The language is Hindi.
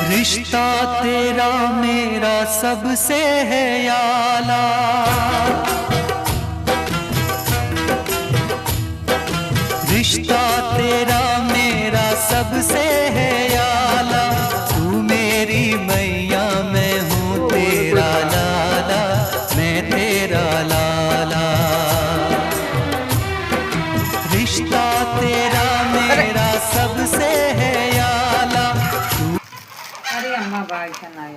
रिश्ता तेरा मेरा सबसे है याला, रिश्ता तेरा मेरा सबसे है याला। तू मेरी मैया मैं हूँ तेरा लाला, मैं तेरा लाला। रिश्ता तेरा मेरा सबसे है याला। अरे अम्मा बाहर से ना